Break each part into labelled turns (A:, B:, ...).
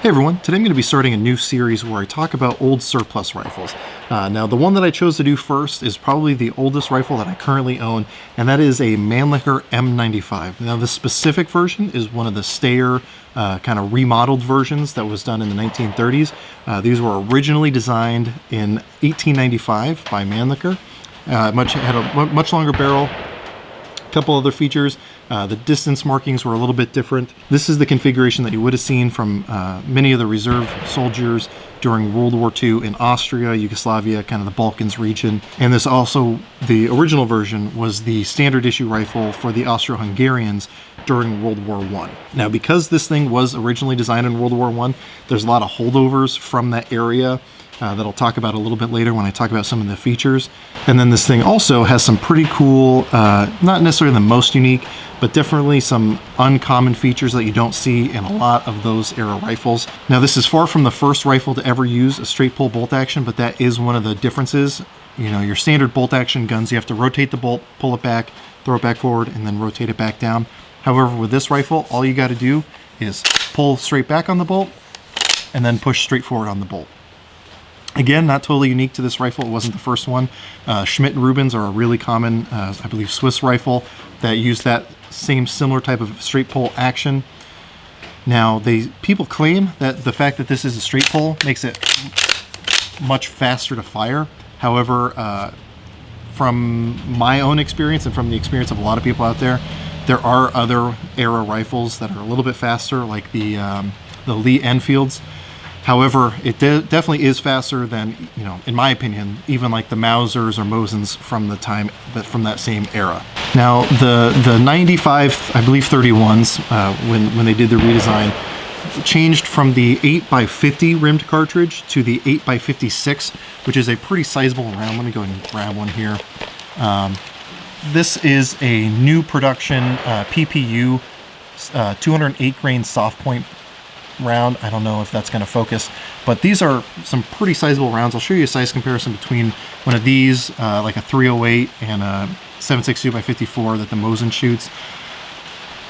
A: Hey everyone, today I'm going to be starting a new series where I talk about old surplus rifles. Now the one that I chose to do first is probably the oldest rifle that I currently own, and that is a Mannlicher M95. Now the specific version is one of the Steyr kind of remodeled versions that was done in the 1930s. These were originally designed in 1895 by Mannlicher. Had a much longer barrel, a couple other features. The distance markings were a little bit different. This is the configuration that you would have seen from many of the reserve soldiers during World War II in Austria, Yugoslavia, kind of the Balkans region. And this also, the original version, was the standard issue rifle for the Austro-Hungarians during World War I. Now, because this thing was originally designed in World War I, there's a lot of holdovers from that area that I'll talk about a little bit later when I talk about some of the features. And then this thing also has some pretty cool, not necessarily the most unique, but definitely some uncommon features that you don't see in a lot of those era rifles. Now this is far from the first rifle to ever use a straight pull bolt action, but that is one of the differences. You know, your standard bolt action guns, you have to rotate the bolt, pull it back, throw it back forward, and then rotate it back down. However, with this rifle, all you got to do is pull straight back on the bolt and then push straight forward on the bolt. Again, not totally unique to this rifle. It wasn't the first one. Schmidt and Rubens are a really common, I believe, Swiss rifle that used that same similar type of straight pull action. Now, people claim that the fact that this is a straight pull makes it much faster to fire. However, from my own experience and from the experience of a lot of people out there, there are other era rifles that are a little bit faster, like the Lee Enfields. However, it definitely is faster than, you know, in my opinion, even like the Mausers or Mosins from the time, from that same era. Now, the 95, I believe 31s, when they did the redesign, changed from the 8x50 rimmed cartridge to the 8x56, which is a pretty sizable round. Let me go ahead and grab one here. This is a new production PPU 208 grain soft point round. I don't know if that's going to focus, but these are some pretty sizable rounds. I'll show you a size comparison between one of these, like a 308, and a 7.62 by 54 that the Mosin shoots.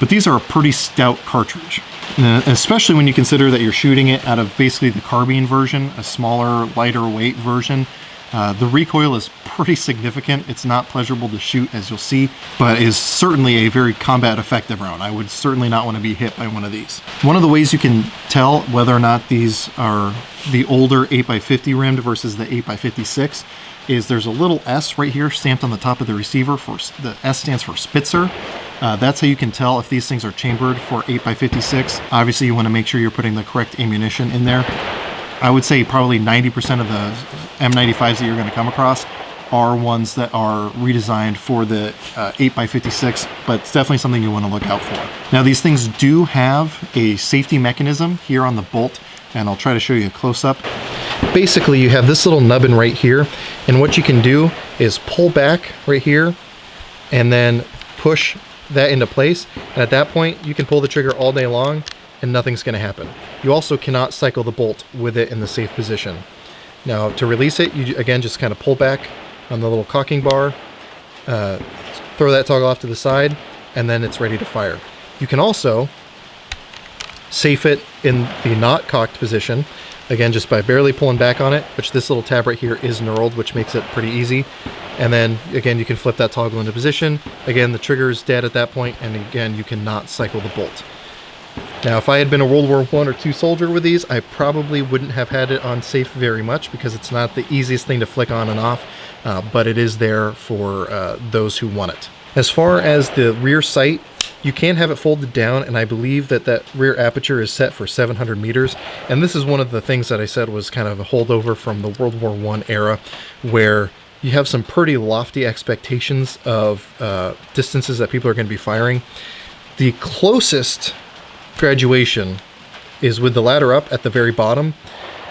A: But these are a pretty stout cartridge, especially when you consider that you're shooting it out of basically the carbine version, a smaller, lighter weight version. The recoil is pretty significant. It's not pleasurable to shoot, as you'll see, but is certainly a very combat effective round. I would certainly not want to be hit by one of these. One of the ways you can tell whether or not these are the older 8x50 rimmed versus the 8x56 is there's a little S right here stamped on the top of the receiver. The S stands for Spitzer. That's how you can tell if these things are chambered for 8x56. Obviously, you want to make sure you're putting the correct ammunition in there. I would say probably 90% of the M95s that you're going to come across are ones that are redesigned for the 8x56, but it's definitely something you want to look out for. Now, these things do have a safety mechanism here on the bolt, and I'll try to show you a close-up. Basically, you have this little nubbin right here, and what you can do is pull back right here and then push that into place, and at that point, you can pull the trigger all day long and nothing's going to happen. You also cannot cycle the bolt with it in the safe position. Now, to release it, you again just kind of pull back on the little cocking bar, throw that toggle off to the side, and then it's ready to fire. You can also safe it in the not cocked position, again just by barely pulling back on it, which this little tab right here is knurled, which makes it pretty easy. And then again, you can flip that toggle into position. Again, the trigger is dead at that point, and again, you cannot cycle the bolt. Now, if I had been a World War I or II soldier with these, I probably wouldn't have had it on safe very much because it's not the easiest thing to flick on and off, but it is there for those who want it. As far as the rear sight, you can have it folded down, and I believe that that rear aperture is set for 700 meters. And this is one of the things that I said was kind of a holdover from the World War I era, where you have some pretty lofty expectations of distances that people are going to be firing. The closest graduation is with the ladder up at the very bottom,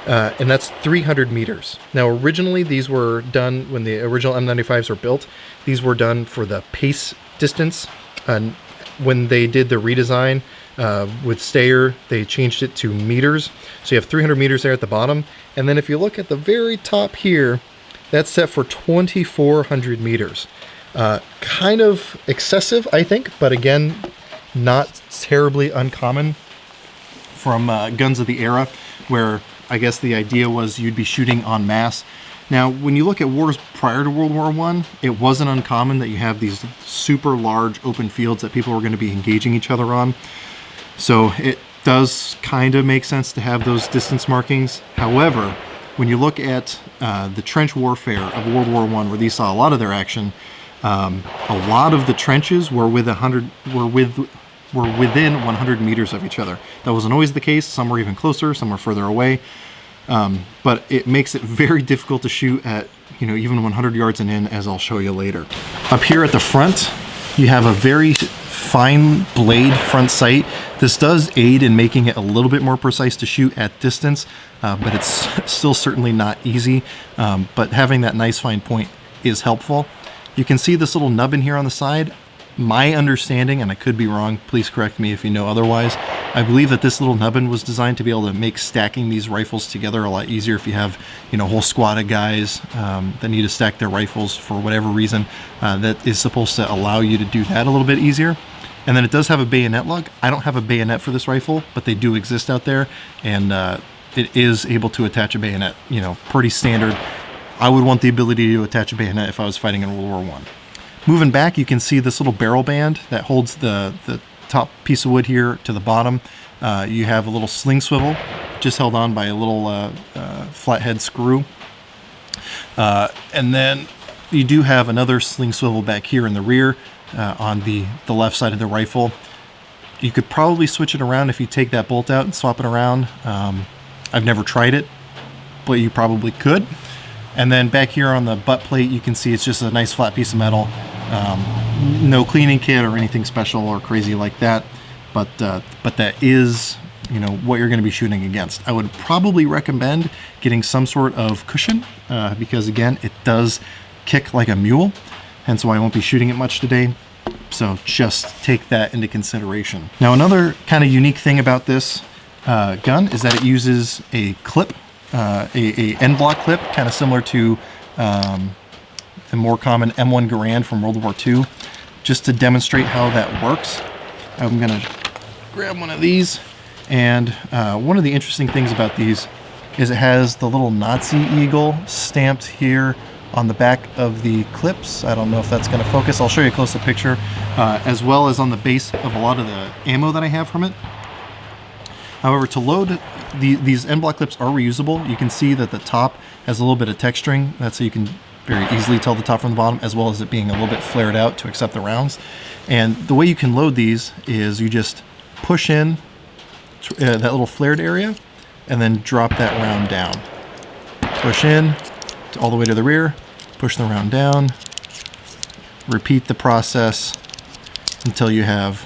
A: and that's 300 meters. Now, originally these were done when the original M95s were built. These were done for the pace distance, and when they did the redesign with Steyr, they changed it to meters. So you have 300 meters there at the bottom, and then if you look at the very top here, that's set for 2,400 meters. Kind of excessive, I think, but again, not terribly uncommon from guns of the era, where I guess the idea was you'd be shooting en masse. Now, when you look at wars prior to World War I, it wasn't uncommon that you have these super large open fields that people were going to be engaging each other on. So it does kind of make sense to have those distance markings. However, when you look at the trench warfare of World War I, where these saw a lot of their action, a lot of the trenches were within 100 meters of each other. That wasn't always the case. Some were even closer, some were further away. But it makes it very difficult to shoot at, even 100 yards and in, as I'll show you later. Up here at the front, you have a very fine blade front sight. This does aid in making it a little bit more precise to shoot at distance, but it's still certainly not easy. But having that nice fine point is helpful. You can see this little nubbin here on the side. My understanding, and I could be wrong, please correct me if you know otherwise, I believe that this little nubbin was designed to be able to make stacking these rifles together a lot easier if you have, a whole squad of guys that need to stack their rifles for whatever reason. That is supposed to allow you to do that a little bit easier. And then it does have a bayonet lug. I don't have a bayonet for this rifle, but they do exist out there, and it is able to attach a bayonet, pretty standard. I would want the ability to attach a bayonet if I was fighting in World War I. Moving back, you can see this little barrel band that holds the top piece of wood here to the bottom. You have a little sling swivel, just held on by a little flathead screw. And then you do have another sling swivel back here in the rear on the left side of the rifle. You could probably switch it around if you take that bolt out and swap it around. I've never tried it, but you probably could. And then back here on the butt plate, you can see it's just a nice flat piece of metal. No cleaning kit or anything special or crazy like that, but that is, what you're going to be shooting against. I would probably recommend getting some sort of cushion because, again, it does kick like a mule, hence why I won't be shooting it much today. So just take that into consideration. Now, another kind of unique thing about this gun is that it uses a clip. A end block clip, kind of similar to the more common M1 Garand from World War II. Just to demonstrate how that works, I'm going to grab one of these. And one of the interesting things about these is it has the little Nazi eagle stamped here on the back of the clips. I don't know if that's going to focus. I'll show you a close-up picture, as well as on the base of a lot of the ammo that I have from it. However, to load these end block clips are reusable. You can see that the top has a little bit of texturing. That's so you can very easily tell the top from the bottom, as well as it being a little bit flared out to accept the rounds. And the way you can load these is you just push in that little flared area and then drop that round down. Push in all the way to the rear, push the round down, repeat the process until you have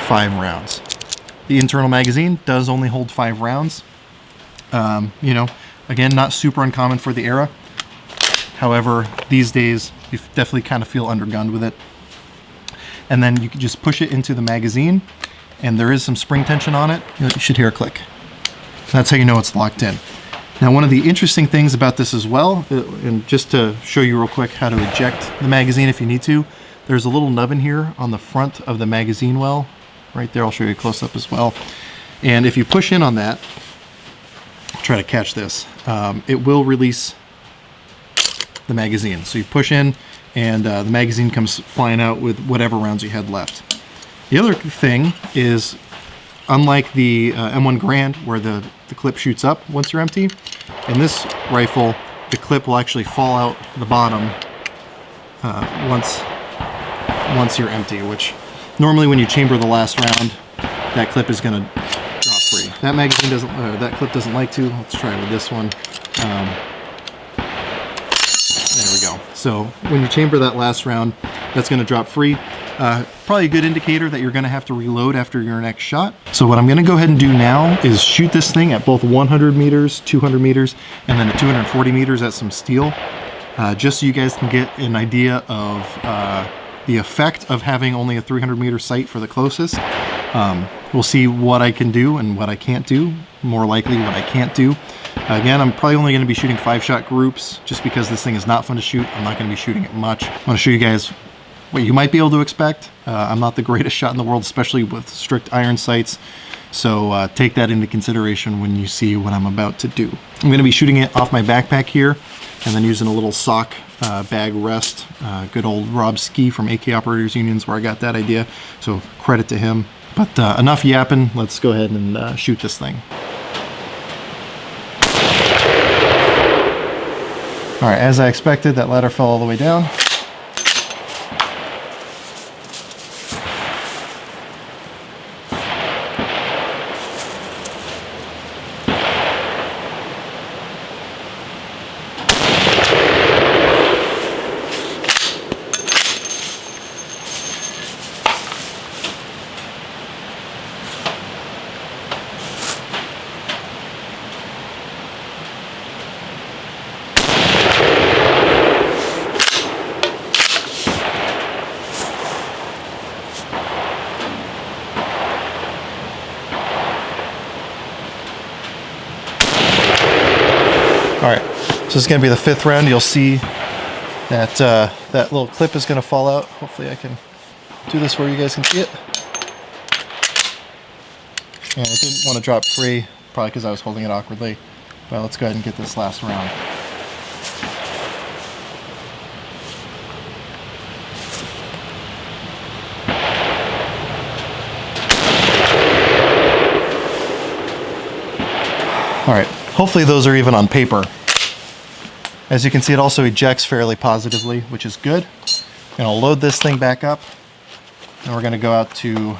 A: 5 rounds. The internal magazine does only hold 5 rounds. Again, not super uncommon for the era. However, these days, you definitely kind of feel undergunned with it. And then you can just push it into the magazine, and there is some spring tension on it. You should hear a click. That's how you know it's locked in. Now, one of the interesting things about this as well, and just to show you real quick how to eject the magazine if you need to, there's a little nubbin here on the front of the magazine well. Right there, I'll show you a close-up as well. And if you push in on that, try to catch this, it will release the magazine. So you push in, and the magazine comes flying out with whatever rounds you had left. The other thing is, unlike the M1 Garand, where the clip shoots up once you're empty, in this rifle, the clip will actually fall out the bottom once you're empty, which normally when you chamber the last round, that clip is going to drop free. That magazine doesn't, that clip doesn't like to. Let's try with this one. There we go. So when you chamber that last round, that's going to drop free. Probably a good indicator that you're going to have to reload after your next shot. So what I'm going to go ahead and do now is shoot this thing at both 100 meters, 200 meters, and then at 240 meters at some steel, just so you guys can get an idea of the effect of having only a 300 meter sight for the closest. We'll see what I can do and what I can't do, more likely what I can't do. Again, I'm probably only going to be shooting 5-shot groups just because this thing is not fun to shoot. I'm not going to be shooting it much. I want to show you guys what you might be able to expect. I'm not the greatest shot in the world, especially with strict iron sights. So take that into consideration when you see what I'm about to do. I'm going to be shooting it off my backpack here and then using a little sock bag rest. Good old Rob Ski from AK Operators Unions where I got that idea. So credit to him. But enough yapping. Let's go ahead and shoot this thing. All right, as I expected, that ladder fell all the way down. All right, so this is going to be the 5th round. You'll see that that little clip is going to fall out. Hopefully I can do this where you guys can see it. And it didn't want to drop free, probably because I was holding it awkwardly. But let's go ahead and get this last round. All right, hopefully those are even on paper. As you can see, it also ejects fairly positively, which is good. I'm gonna load this thing back up, and we're gonna go out to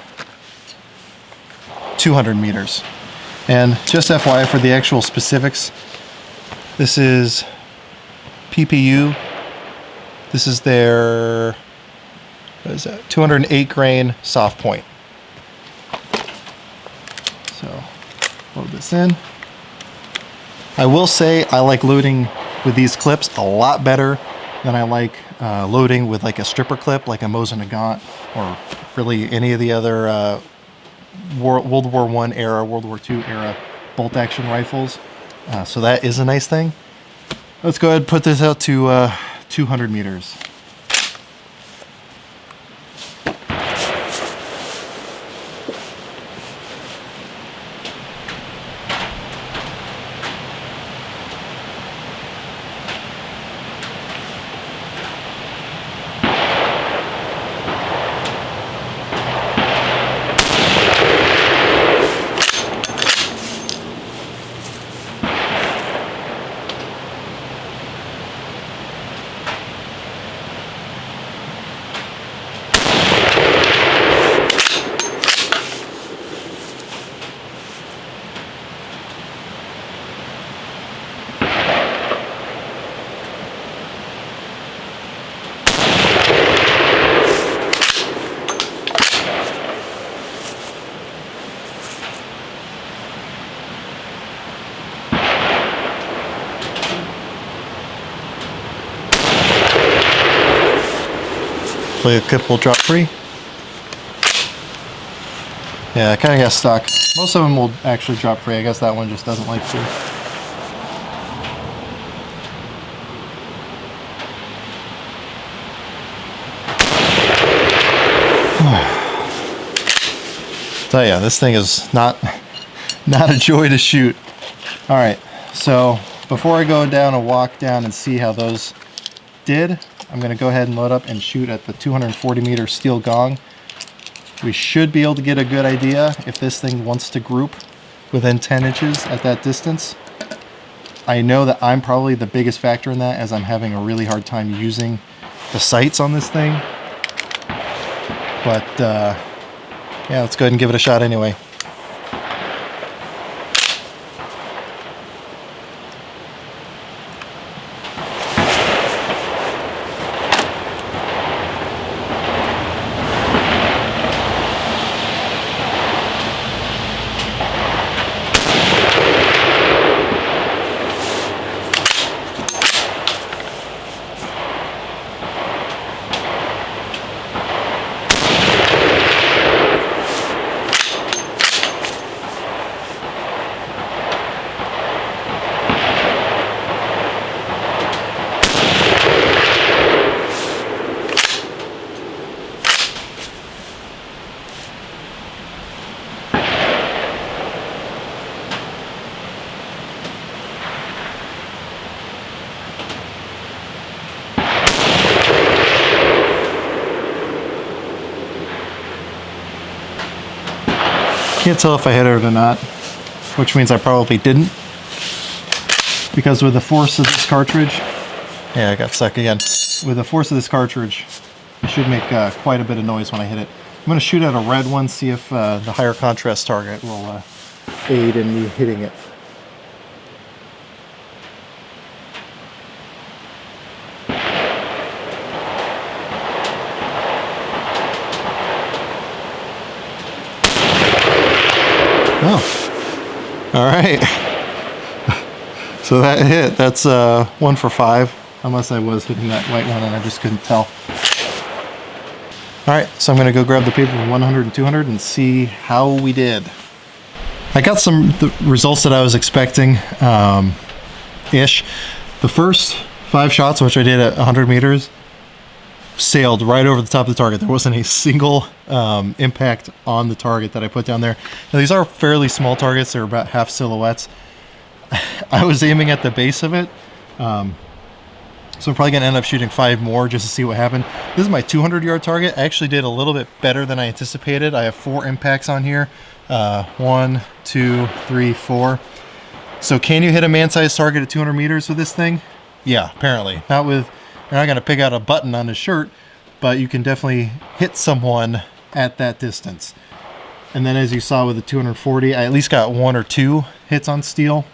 A: 200 meters. And just FYI for the actual specifics, this is PPU. This is their, what is that, 208 grain soft point. So, load this in. I will say I like loading with these clips a lot better than I like loading with like a stripper clip, like a Mosin Nagant, or really any of the other World War I era, World War II era bolt action rifles. So that is a nice thing. Let's go ahead and put this out to 200 meters. Hopefully the clip will drop free. Yeah, I kind of got stuck. Most of them will actually drop free. I guess that one just doesn't like to. So yeah, this thing is not a joy to shoot. All right, so before I go down and walk down and see how those did, I'm going to go ahead and load up and shoot at the 240 meter steel gong. We should be able to get a good idea if this thing wants to group within 10 inches at that distance. I know that I'm probably the biggest factor in that, as I'm having a really hard time using the sights on this thing. But yeah, let's go ahead and give it a shot anyway. Can't tell if I hit it or not, which means I probably didn't. Because with the force of this cartridge, yeah, I got stuck again. With the force of this cartridge, it should make quite a bit of noise when I hit it. I'm going to shoot at a red one, see if the higher contrast target will aid in me hitting it. Oh, all right. So that hit. That's 1 for 5. Unless I was hitting that white one and I just couldn't tell. All right, so I'm gonna go grab the paper from 100 and 200 and see how we did. I got the results that I was expecting, ish. The first 5 shots, which I did at 100 meters, sailed right over the top of the target. There wasn't a single impact on the target that I put down there. Now, these are fairly small targets. They're about half silhouettes. I was aiming at the base of it. So I'm probably gonna end up shooting 5 more just to see what happened. This is my 200-yard target. I actually did a little bit better than I anticipated. I have 4 impacts on here. 1, 2, 3, 4. So can you hit a man-sized target at 200 meters with this thing? Yeah, apparently. Not with, you're not gonna pick out a button on his shirt, but you can definitely hit someone at that distance. And then as you saw with the 240, I at least got 1 or 2 hits on steel.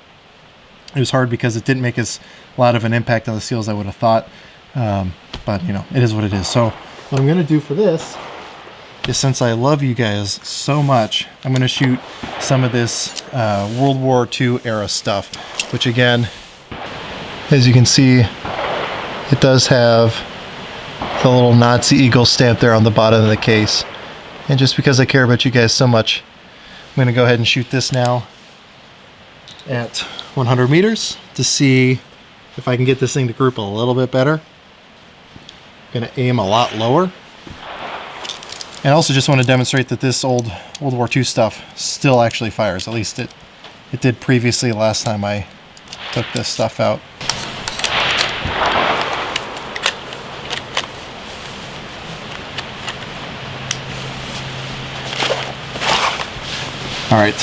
A: It was hard because it didn't make as lot of an impact on the steel as I would have thought. But you know, it is what it is. So what I'm gonna do for this is, since I love you guys so much, I'm gonna shoot some of this World War II era stuff, which again, as you can see, it does have the little Nazi eagle stamp there on the bottom of the case. And just because I care about you guys so much, I'm gonna go ahead and shoot this now at 100 meters to see if I can get this thing to group a little bit better. I'm gonna aim a lot lower. And I also just want to demonstrate that this old World War II stuff still actually fires. At least it did previously last time I took this stuff out. All right,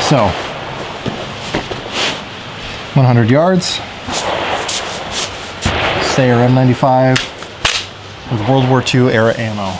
A: so 100 yards, Steyr M95 with World War II era ammo.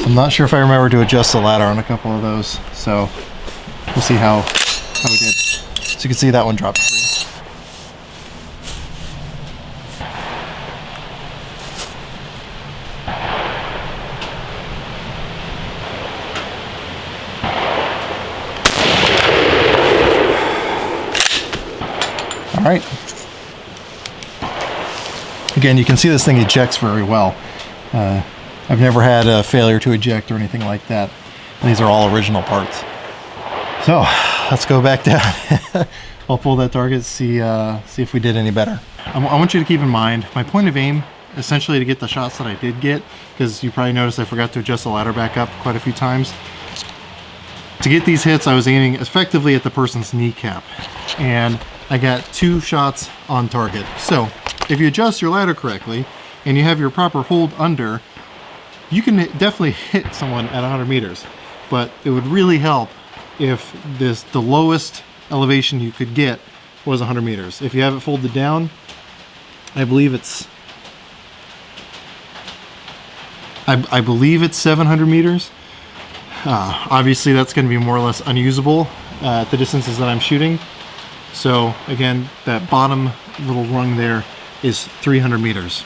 A: I'm not sure if I remember to adjust the ladder on a couple of those, so we'll see how we did. So you can see that one dropped free. All right. Again, you can see this thing ejects very well. I've never had a failure to eject or anything like that. And these are all original parts. So let's go back down. I'll pull that target, see if we did any better. I want you to keep in mind, my point of aim, essentially to get the shots that I did get, because you probably noticed I forgot to adjust the ladder back up quite a few times. To get these hits, I was aiming effectively at the person's kneecap. And I got 2 shots on target. So if you adjust your ladder correctly, and you have your proper hold under, you can definitely hit someone at 100 meters, but it would really help if the lowest elevation you could get was 100 meters. If you have it folded down, I believe it's 700 meters. Obviously that's going to be more or less unusable at the distances that I'm shooting. So again, that bottom little rung there is 300 meters.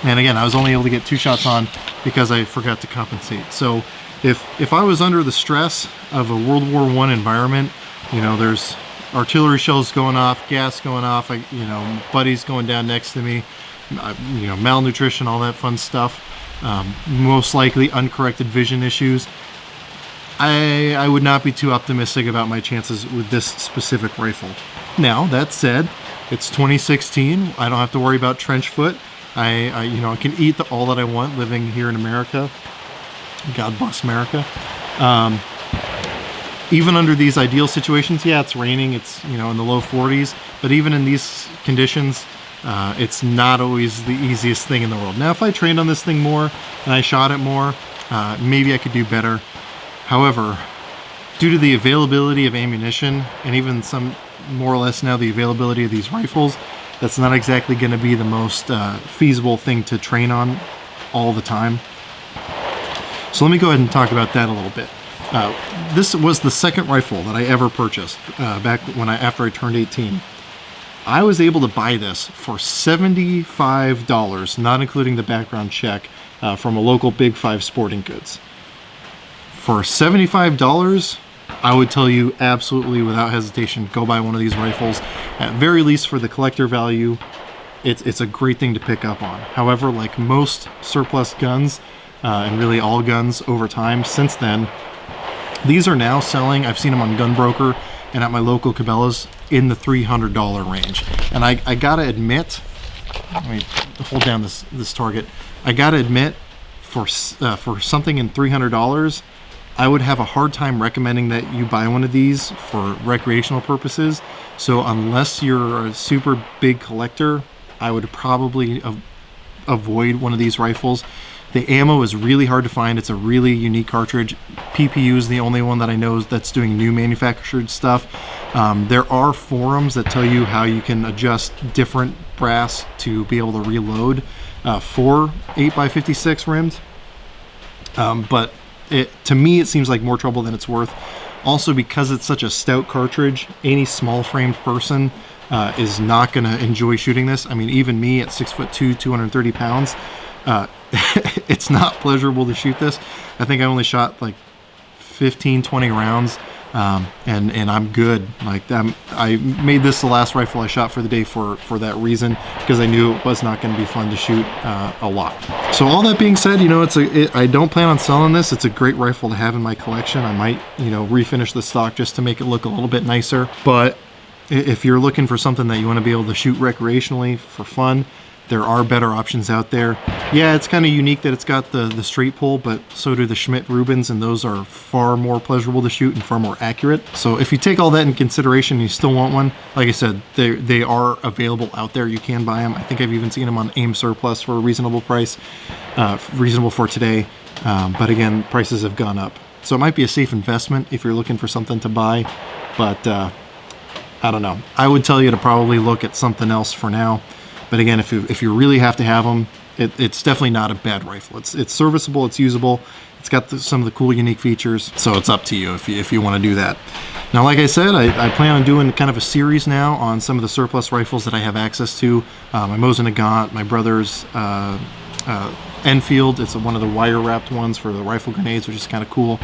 A: And again, I was only able to get 2 shots on because I forgot to compensate. So if I was under the stress of a World War I environment, you know, there's artillery shells going off, gas going off, you know, buddies going down next to me, you know, malnutrition, all that fun stuff, most likely uncorrected vision issues, I would not be too optimistic about my chances with this specific rifle. Now, that said, it's 2016. I don't have to worry about trench foot. You know, I can eat all that I want living here in America. God bless America. Even under these ideal situations, yeah, it's raining, it's, you know, in the low 40s, but even in these conditions, it's not always the easiest thing in the world. Now, if I trained on this thing more and I shot it more, maybe I could do better. However, due to the availability of ammunition and even some more or less now the availability of these rifles, that's not exactly going to be the most feasible thing to train on all the time. So let me go ahead and talk about that a little bit. This was the second rifle that I ever purchased back when after I turned 18. I was able to buy this for $75, not including the background check, from a local Big 5 sporting goods. For $75, I would tell you absolutely without hesitation, go buy one of these rifles. At very least for the collector value, it's a great thing to pick up on. However, like most surplus guns, and really all guns over time since then, these are now selling, I've seen them on Gunbroker and at my local Cabela's, in the $300 range. And I gotta admit, let me hold down this target. I gotta admit, for something in $300, I would have a hard time recommending that you buy one of these for recreational purposes. So unless you're a super big collector, I would probably avoid one of these rifles. The ammo is really hard to find. It's a really unique cartridge. PPU is the only one that I know that's doing new manufactured stuff. There are forums that tell you how you can adjust different brass to be able to reload for 8x56 rims. But to me, it seems like more trouble than it's worth. Also, because it's such a stout cartridge, any small-framed person is not going to enjoy shooting this. I mean, even me at 6'2", 230 pounds, it's not pleasurable to shoot this. I think I only shot like 15, 20 rounds, and I'm good. Like I made this the last rifle I shot for the day for that reason, because I knew it was not going to be fun to shoot a lot. So all that being said, you know, I don't plan on selling this. It's a great rifle to have in my collection. I might, you know, refinish the stock just to make it look a little bit nicer. But if you're looking for something that you want to be able to shoot recreationally for fun, there are better options out there. Yeah, it's kind of unique that it's got the straight pull, but so do the Schmidt Rubens, and those are far more pleasurable to shoot and far more accurate. So if you take all that in consideration and you still want one, like I said, they are available out there. You can buy them. I think I've even seen them on AIM Surplus for a reasonable price, reasonable for today. But again, prices have gone up. So it might be a safe investment if you're looking for something to buy, but I don't know. I would tell you to probably look at something else for now. But again, if you really have to have them, it's definitely not a bad rifle. It's serviceable, it's usable, it's got some of the cool, unique features. So it's up to you if you want to do that. Now, like I said, I plan on doing kind of a series now on some of the surplus rifles that I have access to. My Mosin Nagant, my brother's Enfield. It's one of the wire-wrapped ones for the rifle grenades, which is kind of cool.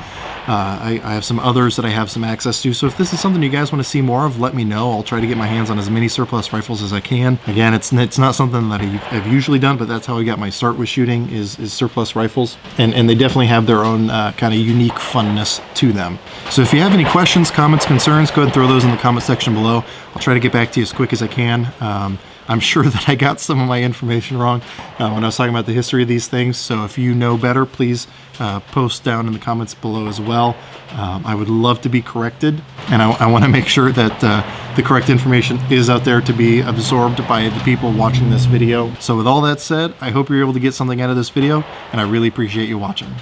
A: I have some others that I have some access to. So if this is something you guys want to see more of, let me know. I'll try to get my hands on as many surplus rifles as I can. Again, it's not something that I've usually done, but that's how I got my start with shooting is surplus rifles. And they definitely have their own kind of unique funness to them. So if you have any questions, comments, concerns, go ahead and throw those in the comment section below. I'll try to get back to you as quick as I can. I'm sure that I got some of my information wrong when I was talking about the history of these things. So if you know better, please post down in the comments below as well. I would love to be corrected, and I want to make sure that the correct information is out there to be absorbed by the people watching this video. So with all that said, I hope you're able to get something out of this video, and I really appreciate you watching.